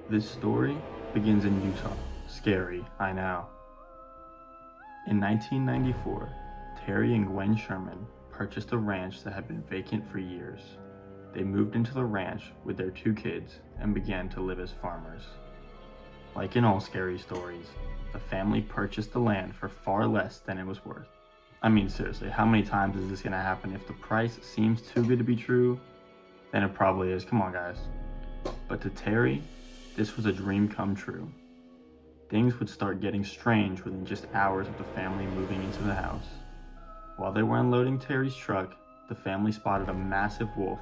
This story begins in Utah. Scary, I know. In 1994, Terry and Gwen Sherman purchased a ranch that had been vacant for years. They moved into the ranch with their two kids and began to live as farmers. Like in all scary stories, the family purchased the land for far less than it was worth. I mean, seriously, how many times is this gonna happen? If the price seems too good to be true, then it probably is. Come on, guys. But to Terry, this was a dream come true. Things would start getting strange within just hours of the family moving into the house. While they were unloading Terry's truck, the family spotted a massive wolf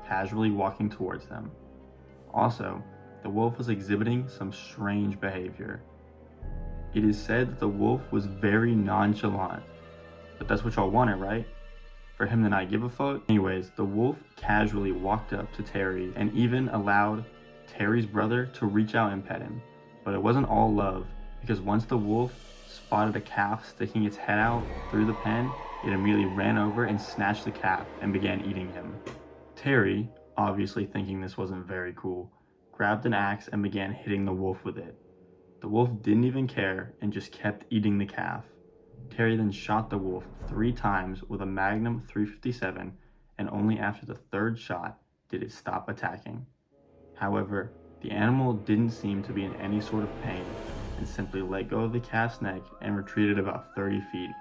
casually walking towards them. Also, the wolf was exhibiting some strange behavior. It is said that the wolf was very nonchalant, but that's what y'all wanted, right? For him to not give a fuck? Anyways, the wolf casually walked up to Terry and even allowed Terry's brother to reach out and pet him. But it wasn't all love, because once the wolf spotted a calf sticking its head out through the pen, it immediately ran over and snatched the calf and began eating him. Terry, obviously thinking this wasn't very cool, grabbed an axe and began hitting the wolf with it. The wolf didn't even care and just kept eating the calf. Terry then shot the wolf 3 times with a Magnum 357, and only after the 3rd shot did it stop attacking. However, the animal didn't seem to be in any sort of pain and simply let go of the calf's neck and retreated about 30 feet.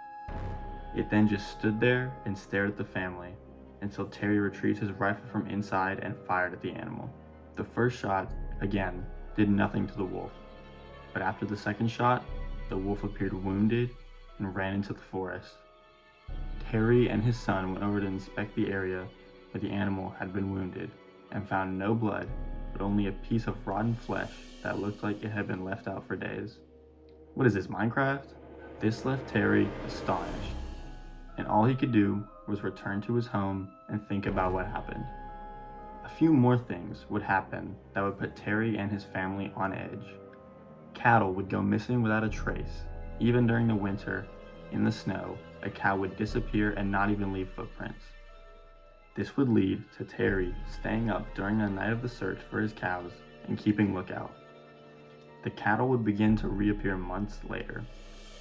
It then just stood there and stared at the family until Terry retrieved his rifle from inside and fired at the animal. The first shot, again, did nothing to the wolf, but after the second shot, the wolf appeared wounded and ran into the forest. Terry and his son went over to inspect the area where the animal had been wounded and found no blood, but only a piece of rotten flesh that looked like it had been left out for days. What is this, Minecraft? This left Terry astonished, and all he could do was return to his home and think about what happened. A few more things would happen that would put Terry and his family on edge. Cattle would go missing without a trace. Even during the winter, in the snow, a cow would disappear and not even leave footprints. This would lead to Terry staying up during the night of the search for his cows and keeping lookout. The cattle would begin to reappear months later.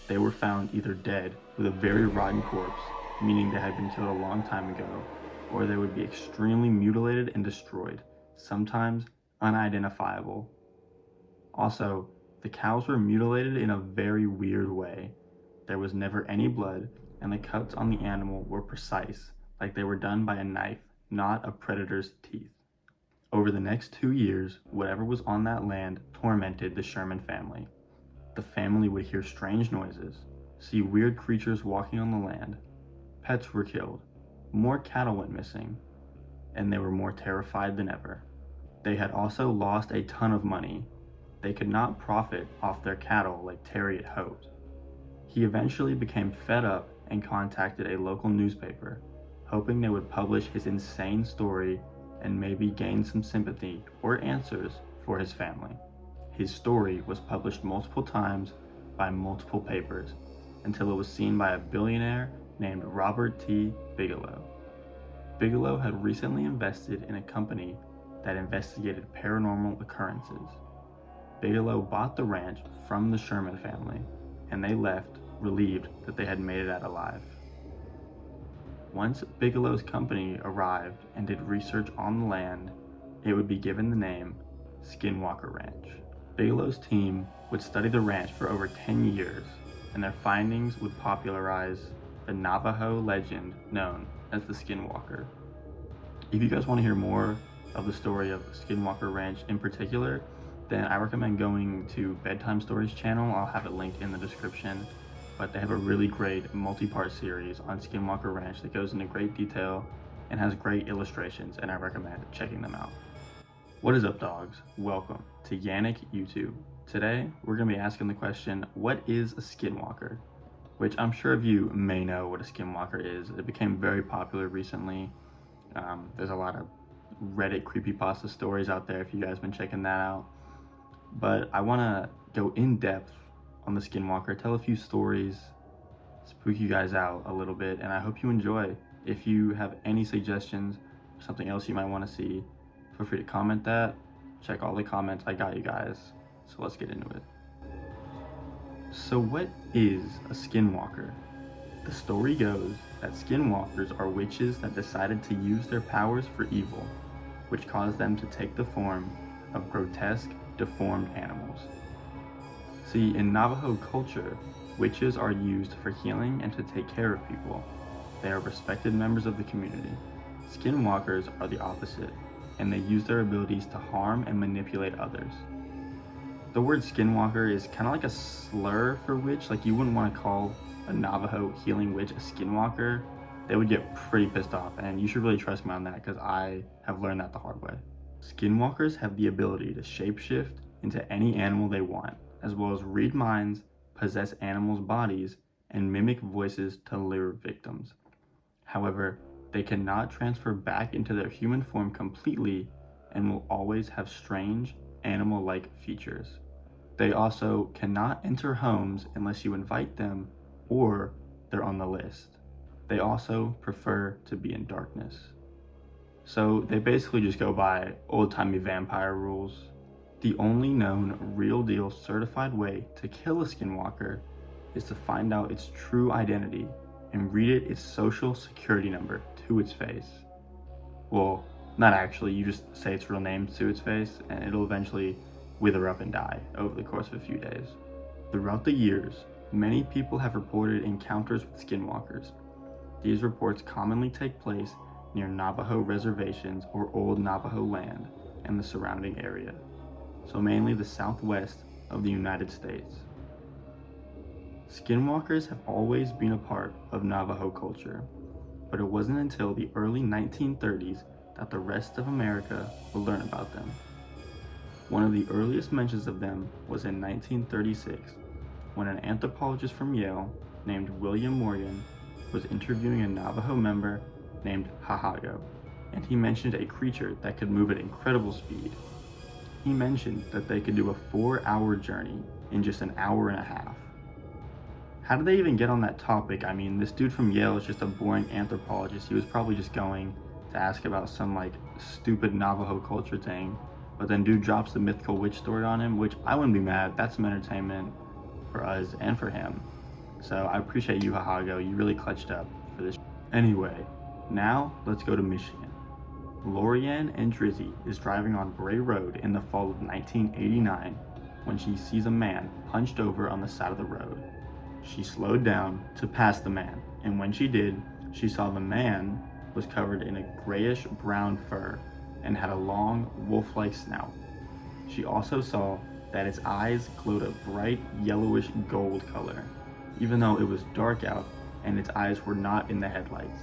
They were found either dead with a very rotten corpse, meaning they had been killed a long time ago, or they would be extremely mutilated and destroyed, sometimes unidentifiable. Also, the cows were mutilated in a very weird way. There was never any blood, and the cuts on the animal were precise, like they were done by a knife, not a predator's teeth. Over the next 2 years, whatever was on that land tormented the Sherman family. The family would hear strange noises, see weird creatures walking on the land. Pets were killed, more cattle went missing, and they were more terrified than ever. They had also lost a ton of money. They could not profit off their cattle like Terry had hoped. He eventually became fed up and contacted a local newspaper, hoping they would publish his insane story and maybe gain some sympathy or answers for his family. His story was published multiple times by multiple papers until it was seen by a billionaire named Robert T. Bigelow. Bigelow had recently invested in a company that investigated paranormal occurrences. Bigelow bought the ranch from the Sherman family, and they left relieved that they had made it out alive. Once Bigelow's company arrived and did research on the land, it would be given the name Skinwalker Ranch. Bigelow's team would study the ranch for over 10 years, and their findings would popularize the Navajo legend known as the Skinwalker. If you guys want to hear more of the story of Skinwalker Ranch in particular, then I recommend going to Bedtime Stories channel. I'll have it linked in the description. But they have a really great multi-part series on Skinwalker Ranch that goes into great detail and has great illustrations, and I recommend checking them out. What is up, dogs? Welcome to Yannick YouTube. Today, we're going to be asking the question, what is a skinwalker? Which I'm sure of you may know what a skinwalker is. It became very popular recently. There's a lot of Reddit creepypasta stories out there if you guys been checking that out. But I want to go in depth on the Skinwalker, tell a few stories, spook you guys out a little bit, and I hope you enjoy. If you have any suggestions or something else you might want to see, feel free to comment that. Check all the comments, I got you guys. So let's get into it. So what is a skinwalker? The story goes that skinwalkers are witches that decided to use their powers for evil, which caused them to take the form of grotesque, deformed animals. See, in Navajo culture, witches are used for healing and to take care of people. They are respected members of the community. Skinwalkers are the opposite, and they use their abilities to harm and manipulate others. The word skinwalker is kind of like a slur for witch. Like, you wouldn't want to call a Navajo healing witch a skinwalker. They would get pretty pissed off, and you should really trust me on that because I have learned that the hard way. Skinwalkers have the ability to shapeshift into any animal they want, as well as read minds, possess animals' bodies, and mimic voices to lure victims. However, they cannot transfer back into their human form completely and will always have strange, animal-like features. They also cannot enter homes unless you invite them or they're on the list. They also prefer to be in darkness. So they basically just go by old-timey vampire rules. The only known real deal certified way to kill a skinwalker is to find out its true identity and read its social security number to its face. Well, not actually, you just say its real name to its face and it'll eventually wither up and die over the course of a few days. Throughout the years, many people have reported encounters with skinwalkers. These reports commonly take place near Navajo reservations or old Navajo land and the surrounding area, so mainly the southwest of the United States. Skinwalkers have always been a part of Navajo culture, but it wasn't until the early 1930s that the rest of America would learn about them. One of the earliest mentions of them was in 1936, when an anthropologist from Yale named William Morgan was interviewing a Navajo member named Hahago, and he mentioned a creature that could move at incredible speed. He mentioned that they could do a 4-hour journey in just an hour and a half. How did they even get on that topic? I mean, this dude from Yale is just a boring anthropologist. He was probably just going to ask about some like stupid Navajo culture thing, but then dude drops the mythical witch story on him, which I wouldn't be mad. That's some entertainment for us and for him. So I appreciate you, Hahago. You really clutched up for this. Anyway, now let's go to Michigan. Lorianne and Drizzy is driving on Bray Road in the fall of 1989 when she sees a man hunched over on the side of the road. She slowed down to pass the man, and when she did, she saw the man was covered in a grayish-brown fur and had a long, wolf-like snout. She also saw that its eyes glowed a bright yellowish gold color, even though it was dark out and its eyes were not in the headlights.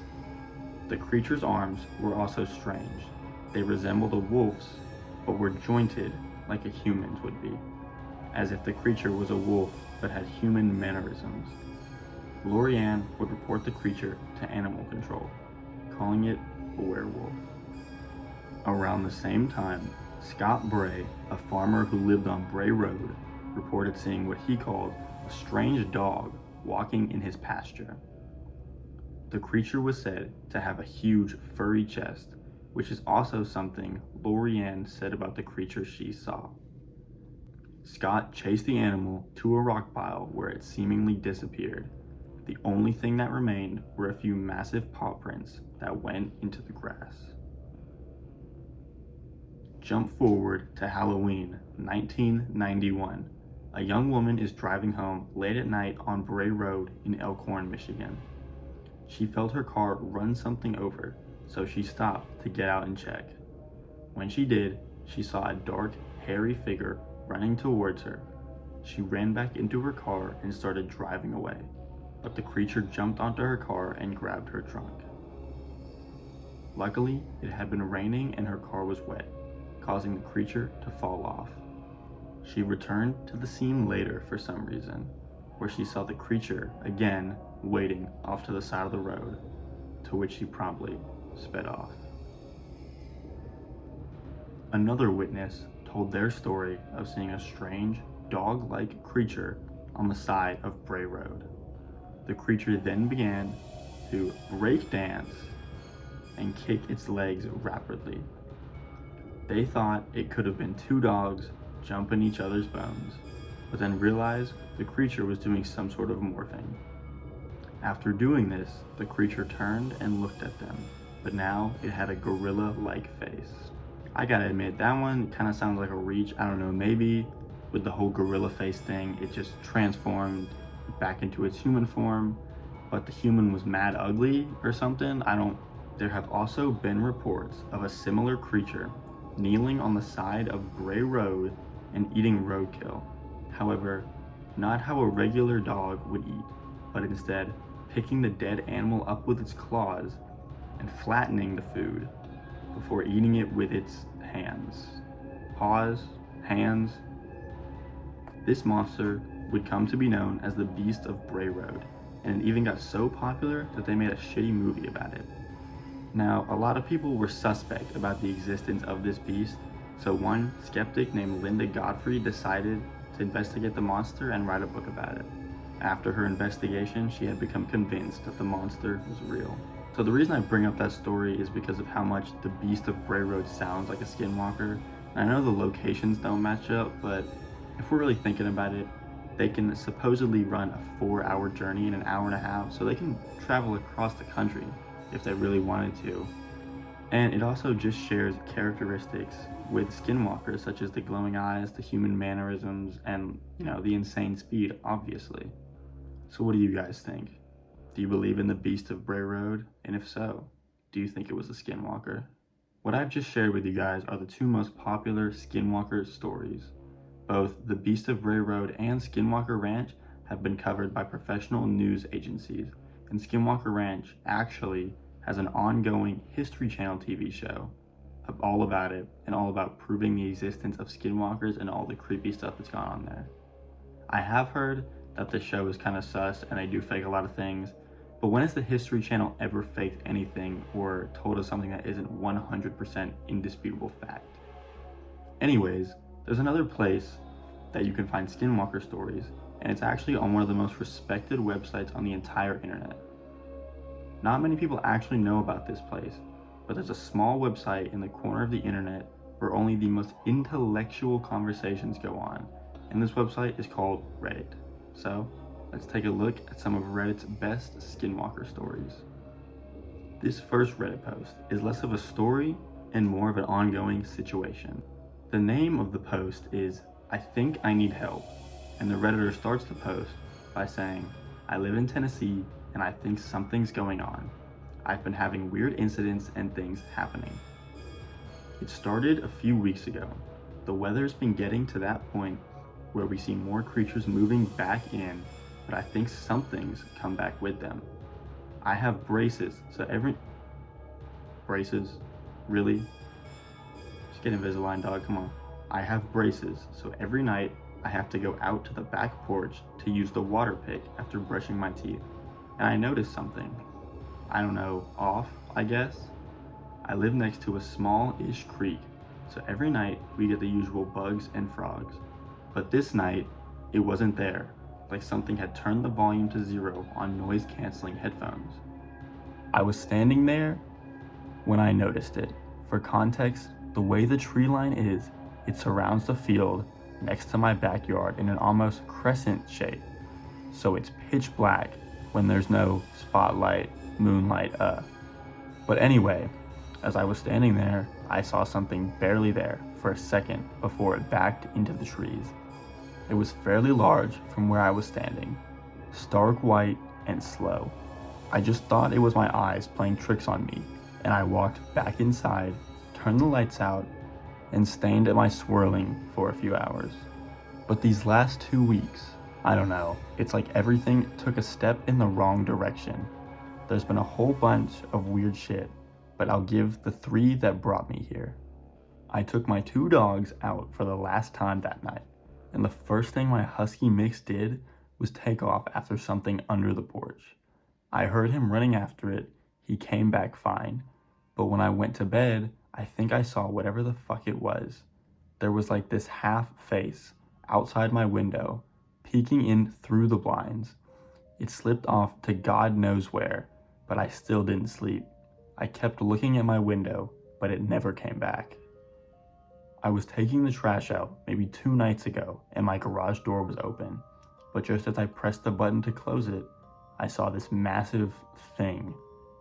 The creature's arms were also strange. They resembled a wolf's, but were jointed like a human's would be, as if the creature was a wolf but had human mannerisms. Lorianne would report the creature to animal control, calling it a werewolf. Around the same time, Scott Bray, a farmer who lived on Bray Road, reported seeing what he called a strange dog walking in his pasture. The creature was said to have a huge furry chest, which is also something Lorianne said about the creature she saw. Scott chased the animal to a rock pile where it seemingly disappeared. The only thing that remained were a few massive paw prints that went into the grass. Jump forward to Halloween, 1991. A young woman is driving home late at night on Bray Road in Elkhorn, Michigan. She felt her car run something over, so she stopped to get out and check. When she did, she saw a dark, hairy figure running towards her. She ran back into her car and started driving away, but the creature jumped onto her car and grabbed her trunk. Luckily, it had been raining and her car was wet, causing the creature to fall off. She returned to the scene later for some reason, where she saw the creature again waiting off to the side of the road, to which she promptly sped off. Another witness told their story of seeing a strange, dog-like creature on the side of Bray Road. The creature then began to break dance and kick its legs rapidly. They thought it could have been two dogs jumping each other's bones, but then realized the creature was doing some sort of morphing. After doing this, the creature turned and looked at them, but now it had a gorilla-like face. I gotta admit, that one kind of sounds like a reach. I don't know, maybe with the whole gorilla face thing, it just transformed back into its human form, but the human was mad ugly or something. There have also been reports of a similar creature kneeling on the side of Bray Road and eating roadkill. However, not how a regular dog would eat, but instead picking the dead animal up with its claws and flattening the food before eating it with its hands. Paws, hands. This monster would come to be known as the Beast of Bray Road, and it even got so popular that they made a shitty movie about it. Now, a lot of people were suspect about the existence of this beast, so one skeptic named Linda Godfrey decided to investigate the monster and write a book about it. After her investigation, she had become convinced that the monster was real. So the reason I bring up that story is because of how much the Beast of Bray Road sounds like a Skinwalker. And I know the locations don't match up, but if we're really thinking about it, they can supposedly run a 4-hour journey in an hour and a half, so they can travel across the country if they really wanted to. And it also just shares characteristics with Skinwalkers, such as the glowing eyes, the human mannerisms, and, the insane speed, obviously. So what do you guys think? Do you believe in the Beast of Bray Road? And if so, do you think it was a Skinwalker? What I've just shared with you guys are the two most popular Skinwalker stories. Both the Beast of Bray Road and Skinwalker Ranch have been covered by professional news agencies, and Skinwalker Ranch actually has an ongoing History Channel TV show all about it and all about proving the existence of Skinwalkers and all the creepy stuff that's gone on there. I have heard that the show is kind of sus and they do fake a lot of things, but when has the History Channel ever faked anything or told us something that isn't 100% indisputable fact? Anyways, there's another place that you can find Skinwalker stories, and it's actually on one of the most respected websites on the entire internet. Not many people actually know about this place, but there's a small website in the corner of the internet where only the most intellectual conversations go on, and this website is called Reddit. So, let's take a look at some of Reddit's best Skinwalker stories. This first Reddit post is less of a story and more of an ongoing situation. The name of the post is "I Think I Need Help," and the Redditor starts the post by saying, "I live in Tennessee and I think something's going on. I've been having weird incidents and things happening. It started a few weeks ago. The weather's been getting to that point where we see more creatures moving back in, but I think something's come back with them. I have braces, so Braces? Really? Just get Invisalign, dog, come on. I have braces, so every night I have to go out to the back porch to use the water pick after brushing my teeth. And I noticed something. I don't know, off, I guess? I live next to a small-ish creek, so every night we get the usual bugs and frogs. But this night, it wasn't there, like something had turned the volume to 0 on noise-canceling headphones. I was standing there when I noticed it. For context, the way the tree line is, it surrounds the field next to my backyard in an almost crescent shape, so it's pitch black when there's no spotlight, moonlight, But anyway, as I was standing there, I saw something barely there for a second before it backed into the trees. It was fairly large from where I was standing, stark white and slow. I just thought it was my eyes playing tricks on me, and I walked back inside, turned the lights out, and stayed at my swirling for a few hours. But these last 2 weeks, I don't know, it's like everything took a step in the wrong direction. There's been a whole bunch of weird shit, but I'll give the 3 that brought me here. I took my 2 dogs out for the last time that night, and the first thing my husky mix did was take off after something under the porch. I heard him running after it. He came back fine, but when I went to bed, I think I saw whatever the fuck it was. There was like this half face outside my window, peeking in through the blinds. It slipped off to God knows where, but I still didn't sleep. I kept looking at my window, but it never came back. I was taking the trash out maybe 2 nights ago and my garage door was open, but just as I pressed the button to close it, I saw this massive thing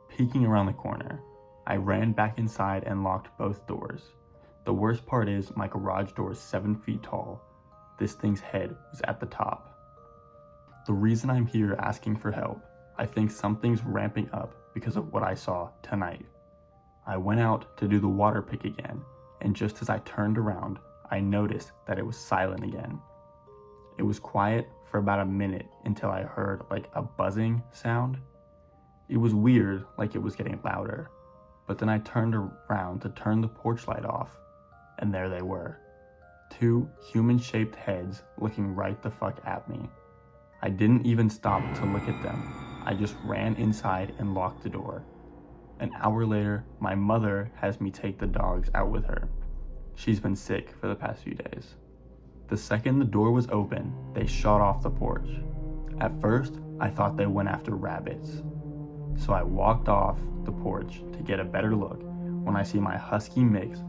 peeking around the corner. I ran back inside and locked both doors. The worst part is my garage door is 7 feet tall. This thing's head was at the top. The reason I'm here asking for help, I think something's ramping up because of what I saw tonight. I went out to do the water pick again, and just as I turned around, I noticed that it was silent again. It was quiet for about a minute until I heard like a buzzing sound. It was weird, like it was getting louder, but then I turned around to turn the porch light off, and there they were. 2 human-shaped heads looking right the fuck at me. I didn't even stop to look at them. I just ran inside and locked the door. An hour later, my mother has me take the dogs out with her. She's been sick for the past few days. The second the door was open, they shot off the porch. At first, I thought they went after rabbits. So I walked off the porch to get a better look when I see my husky mix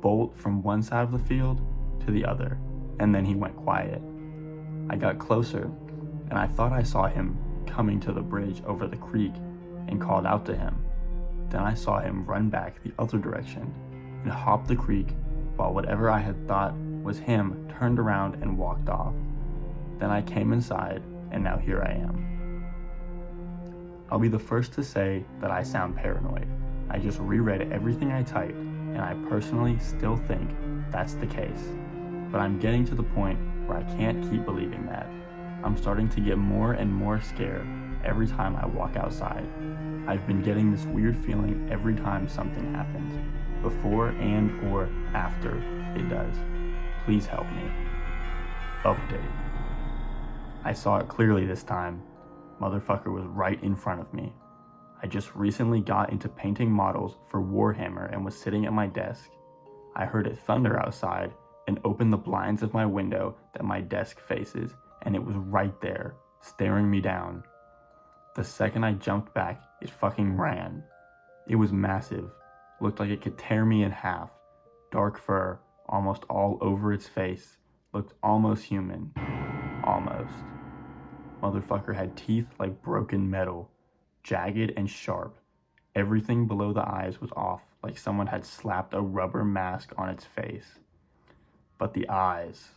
bolt from one side of the field to the other, and then he went quiet. I got closer, and I thought I saw him coming to the bridge over the creek and called out to him. Then I saw him run back the other direction and hop the creek while whatever I had thought was him turned around and walked off. Then I came inside, and now here I am. I'll be the first to say that I sound paranoid. I just reread everything I typed, and I personally still think that's the case. But I'm getting to the point where I can't keep believing that. I'm starting to get more and more scared every time I walk outside. I've been getting this weird feeling every time something happens, before and or after it does. Please help me. Update. I saw it clearly this time. Motherfucker was right in front of me. I just recently got into painting models for Warhammer and was sitting at my desk. I heard it thunder outside and opened the blinds of my window that my desk faces, and it was right there, staring me down. The second I jumped back, it fucking ran. It was massive, looked like it could tear me in half. Dark fur, almost all over its face, looked almost human. Almost. Motherfucker had teeth like broken metal, jagged and sharp. Everything below the eyes was off, like someone had slapped a rubber mask on its face. But the eyes,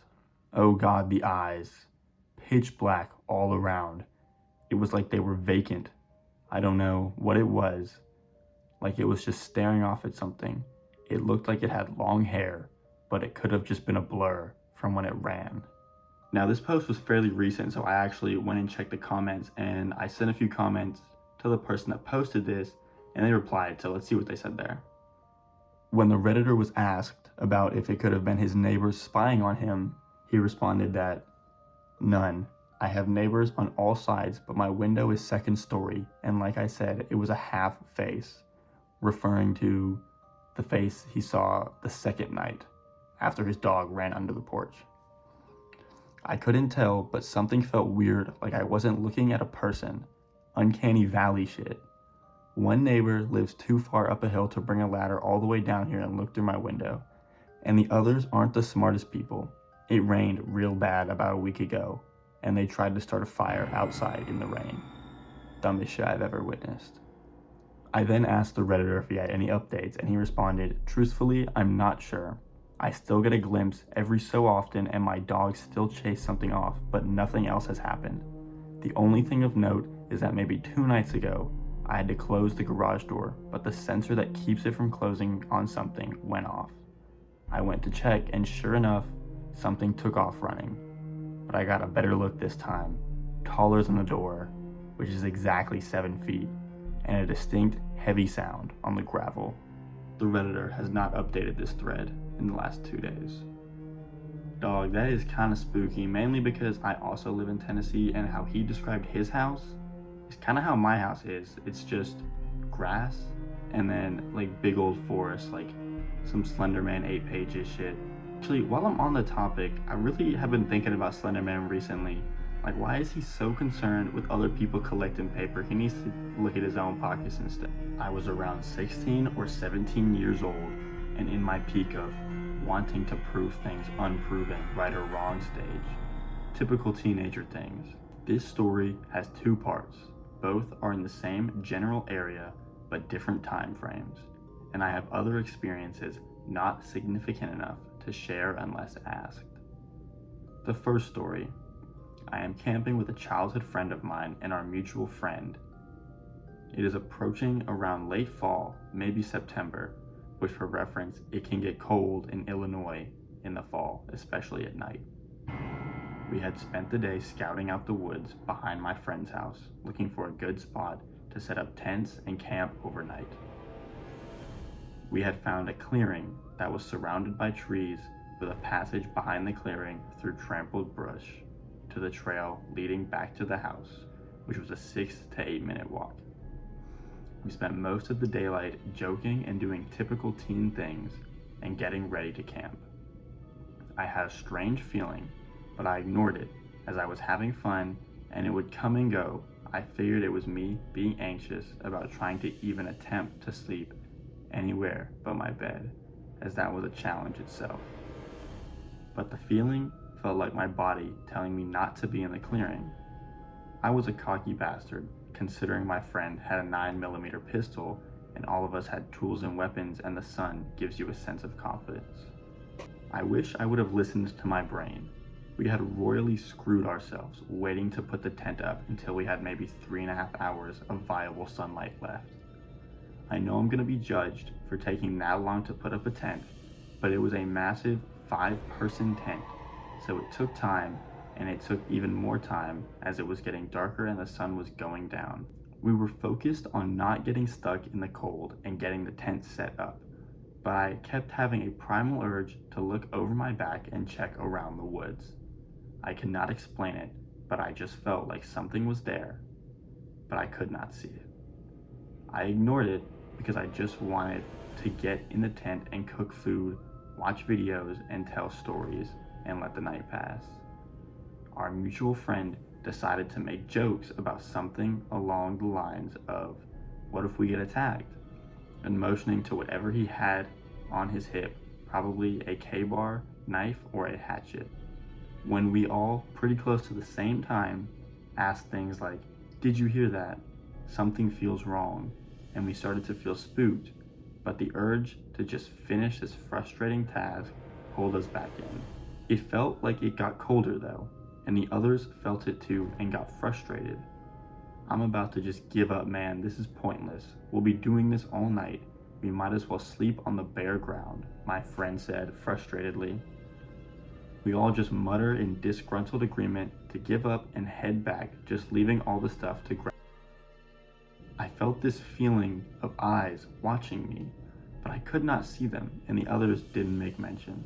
oh God, the eyes, pitch black all around. It was like they were vacant. I don't know what it was. Like it was just staring off at something. It looked like it had long hair, but it could have just been a blur from when it ran. Now this post was fairly recent, so I actually went and checked the comments, and I sent a few comments to the person that posted this, and they replied, so let's see what they said there. When the Redditor was asked about if it could have been his neighbors spying on him, he responded that, "None. I have neighbors on all sides, but my window is second story, and like I said, it was a half face," referring to the face he saw the second night after his dog ran under the porch. I couldn't tell, but something felt weird, like I wasn't looking at a person. Uncanny valley shit. One neighbor lives too far up a hill to bring a ladder all the way down here and look through my window, and the others aren't the smartest people. It rained real bad about a week ago, and they tried to start a fire outside in the rain. Dumbest shit I've ever witnessed. I then asked the Redditor if he had any updates, and he responded, "Truthfully, I'm not sure. I still get a glimpse every so often, and my dogs still chase something off, but nothing else has happened. The only thing of note is that maybe 2 nights ago, I had to close the garage door, but the sensor that keeps it from closing on something went off. I went to check, and sure enough, something took off running. But I got a better look this time, taller than the door, which is exactly 7 feet, and a distinct heavy sound on the gravel." The Redditor has not updated this thread in the last 2 days. Dog, that is kind of spooky, mainly because I also live in Tennessee, and how he described his house is kind of how my house is. It's just grass, and then like big old forest, like some Slenderman 8 pages shit. Actually, while I'm on the topic, I really have been thinking about Slenderman recently. Like, why is he so concerned with other people collecting paper? He needs to look at his own pockets instead. I was around 16 or 17 years old, and in my peak of wanting to prove things unproven, right or wrong stage. Typical teenager things. This story has two parts. Both are in the same general area, but different time frames. And I have other experiences not significant enough to share unless asked. The first story. I am camping with a childhood friend of mine and our mutual friend. It is approaching around late fall, maybe September, which for reference, it can get cold in Illinois in the fall, especially at night. We had spent the day scouting out the woods behind my friend's house, looking for a good spot to set up tents and camp overnight. We had found a clearing that was surrounded by trees with a passage behind the clearing through trampled brush to the trail leading back to the house, which was a 6 to 8 minute walk. We spent most of the daylight joking and doing typical teen things and getting ready to camp. I had a strange feeling, but I ignored it as I was having fun and it would come and go. I figured it was me being anxious about trying to even attempt to sleep anywhere but my bed, as that was a challenge itself. But the feeling felt like my body telling me not to be in the clearing. I was a cocky bastard, considering my friend had a 9mm pistol and all of us had tools and weapons, and the sun gives you a sense of confidence. I wish I would have listened to my brain. We had royally screwed ourselves waiting to put the tent up until we had maybe 3.5 hours of viable sunlight left. I know I'm going to be judged for taking that long to put up a tent, but it was a massive 5-person tent, so it took time, and it took even more time as it was getting darker and the sun was going down. We were focused on not getting stuck in the cold and getting the tent set up, but I kept having a primal urge to look over my back and check around the woods. I cannot explain it, but I just felt like something was there, but I could not see it. I ignored it because I just wanted to get in the tent and cook food, watch videos, and tell stories, and let the night pass. Our mutual friend decided to make jokes about something along the lines of, "What if we get attacked?" and motioning to whatever he had on his hip, probably a K-bar, knife, or a hatchet. When we all, pretty close to the same time, asked things like, "Did you hear that? Something feels wrong," and we started to feel spooked, but the urge to just finish this frustrating task pulled us back in. It felt like it got colder though, and the others felt it too and got frustrated. "I'm about to just give up, man. This is pointless. We'll be doing this all night. We might as well sleep on the bare ground," my friend said frustratedly. We all just mutter in disgruntled agreement to give up and head back, just leaving all the stuff to grab. I felt this feeling of eyes watching me, but I could not see them, and the others didn't make mention.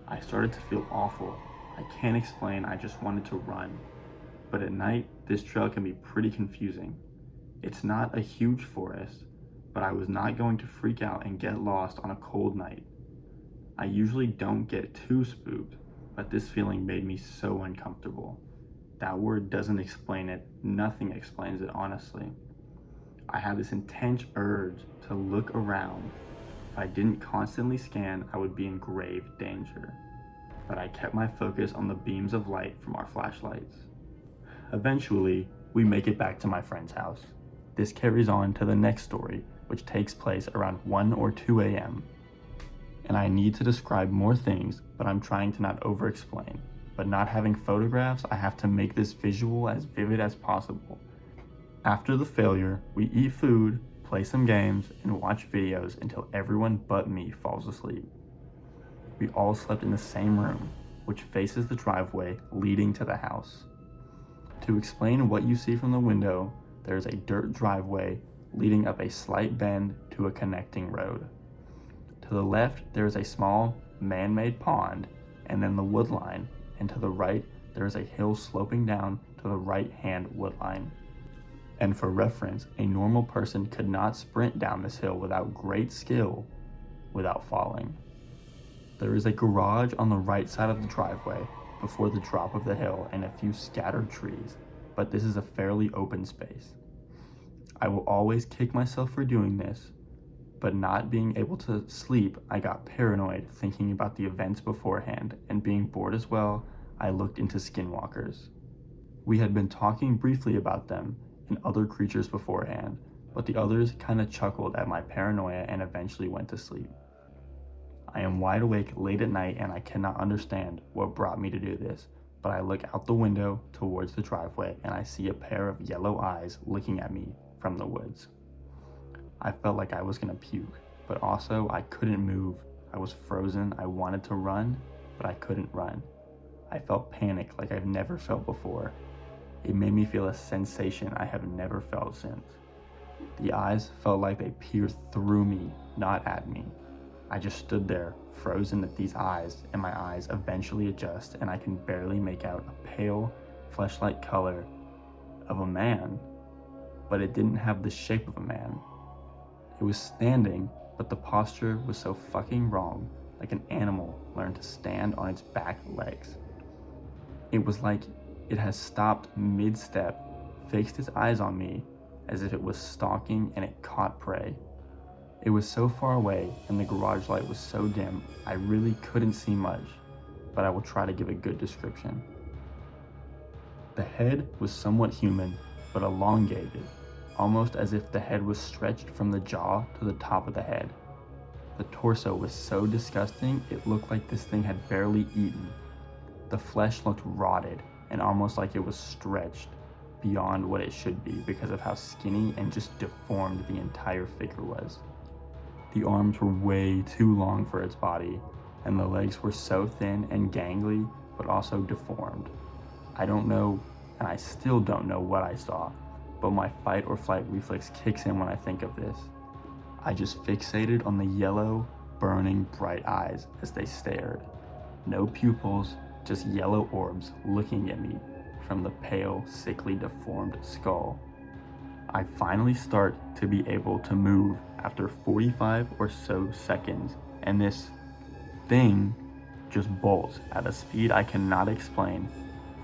I started to feel awful. I can't explain, I just wanted to run. But at night, this trail can be pretty confusing. It's not a huge forest, but I was not going to freak out and get lost on a cold night. I usually don't get too spooked, but this feeling made me so uncomfortable. That word doesn't explain it, nothing explains it honestly. I had this intense urge to look around. If I didn't constantly scan, I would be in grave danger. But I kept my focus on the beams of light from our flashlights. Eventually, we make it back to my friend's house. This carries on to the next story, which takes place around 1 or 2 a.m. And I need to describe more things, but I'm trying to not over-explain. But not having photographs, I have to make this visual as vivid as possible. After the failure, we eat food, play some games, and watch videos until everyone but me falls asleep. We all slept in the same room, which faces the driveway leading to the house. To explain what you see from the window, there is a dirt driveway leading up a slight bend to a connecting road. To the left, there is a small man-made pond, and then the wood line, and to the right, there is a hill sloping down to the right-hand wood line. And for reference, a normal person could not sprint down this hill without great skill without falling. There is a garage on the right side of the driveway before the drop of the hill and a few scattered trees, but this is a fairly open space. I will always kick myself for doing this, But not being able to sleep, I got paranoid thinking about the events beforehand, and being bored as well, I looked into skinwalkers. We had been talking briefly about them and other creatures beforehand, but the others kinda chuckled at my paranoia and eventually went to sleep. I am wide awake late at night and I cannot understand what brought me to do this, but I look out the window towards the driveway and I see a pair of yellow eyes looking at me from the woods. I felt like I was gonna puke, but also I couldn't move. I was frozen. I wanted to run, but I couldn't run. I felt panic like I've never felt before. It made me feel a sensation I have never felt since. The eyes felt like they peered through me, not at me. I just stood there, frozen at these eyes, and my eyes eventually adjust and I can barely make out a pale, flesh-like color of a man, but it didn't have the shape of a man. It was standing, but the posture was so fucking wrong, like an animal learned to stand on its back legs. It was like it has stopped mid-step, fixed its eyes on me as if it was stalking and it caught prey. It was so far away and the garage light was so dim, I really couldn't see much, but I will try to give a good description. The head was somewhat human, but elongated, almost as if the head was stretched from the jaw to the top of the head. The torso was so disgusting, it looked like this thing had barely eaten. The flesh looked rotted and almost like it was stretched beyond what it should be because of how skinny and just deformed the entire figure was. The arms were way too long for its body, and the legs were so thin and gangly, but also deformed. I don't know, and I still don't know what I saw, but my fight or flight reflex kicks in when I think of this. I just fixated on the yellow, burning, bright eyes as they stared. No pupils, just yellow orbs looking at me from the pale, sickly, deformed skull. I finally start to be able to move after 45 or so seconds, and this thing just bolts at a speed I cannot explain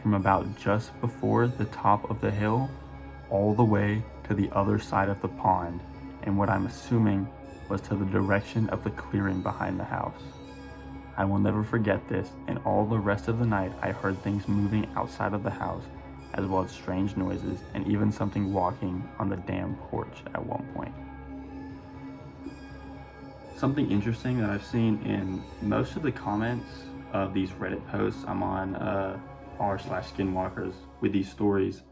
from about just before the top of the hill all the way to the other side of the pond, and what I'm assuming was to the direction of the clearing behind the house. I will never forget this, and all the rest of the night I heard things moving outside of the house, as well as strange noises, and even something walking on the damn porch at one point. Something interesting that I've seen in most of the comments of these Reddit posts, I'm on r/skinwalkers with these stories.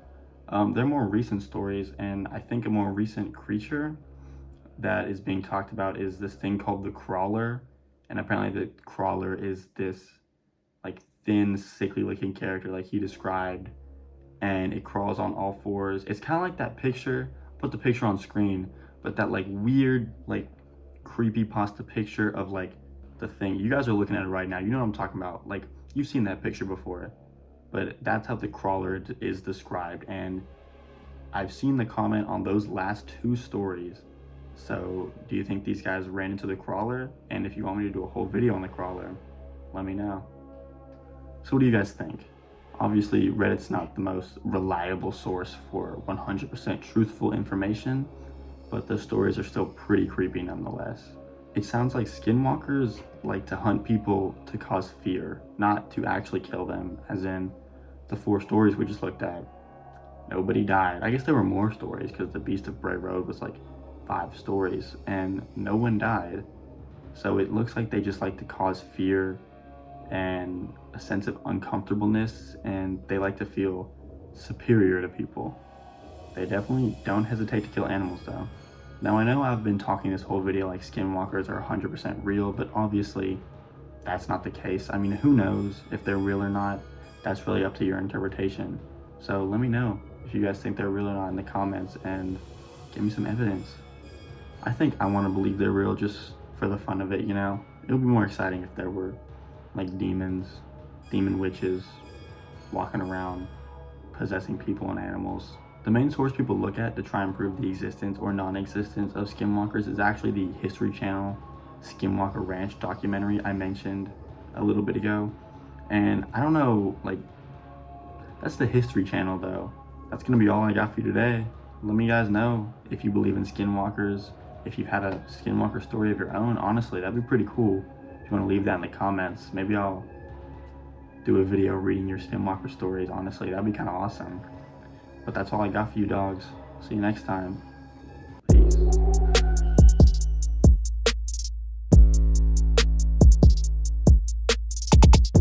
They're more recent stories, and I think a more recent creature that is being talked about is this thing called the crawler. And apparently the crawler is this like thin, sickly looking character like he described, and it crawls on all fours. It's kind of like that picture, put the picture on screen, but that like weird, like creepypasta picture of like the thing. You guys are looking at it right now. You know what I'm talking about. Like you've seen that picture before, but that's how the crawler is described. And I've seen the comment on those last two stories. So do you think these guys ran into the crawler? And if you want me to do a whole video on the crawler, let me know. So what do you guys think? Obviously, Reddit's not the most reliable source for 100% truthful information, but the stories are still pretty creepy nonetheless. It sounds like skinwalkers like to hunt people to cause fear, not to actually kill them, as in the 4 stories we just looked at. Nobody died. I guess there were more stories because the Beast of Bray Road was like 5 stories and no one died. So it looks like they just like to cause fear and a sense of uncomfortableness, and they like to feel superior to people. They definitely don't hesitate to kill animals though. Now I know I've been talking this whole video like skinwalkers are 100% real, but obviously that's not the case. I mean, who knows if they're real or not? That's really up to your interpretation. So let me know if you guys think they're real or not in the comments and give me some evidence. I think I want to believe they're real just for the fun of it, you know? It would be more exciting if there were like demons, demon witches walking around possessing people and animals. The main source people look at to try and prove the existence or non-existence of skinwalkers is actually the History Channel Skinwalker Ranch documentary I mentioned a little bit ago. And I don't know, like, that's the History Channel though. That's gonna be all I got for you today. Let me guys know if you believe in skinwalkers. If you've had a Skinwalker story of your own, honestly, that'd be pretty cool. If you want to leave that in the comments, maybe I'll do a video reading your Skinwalker stories. Honestly, that'd be kind of awesome. But that's all I got for you dogs. See you next time.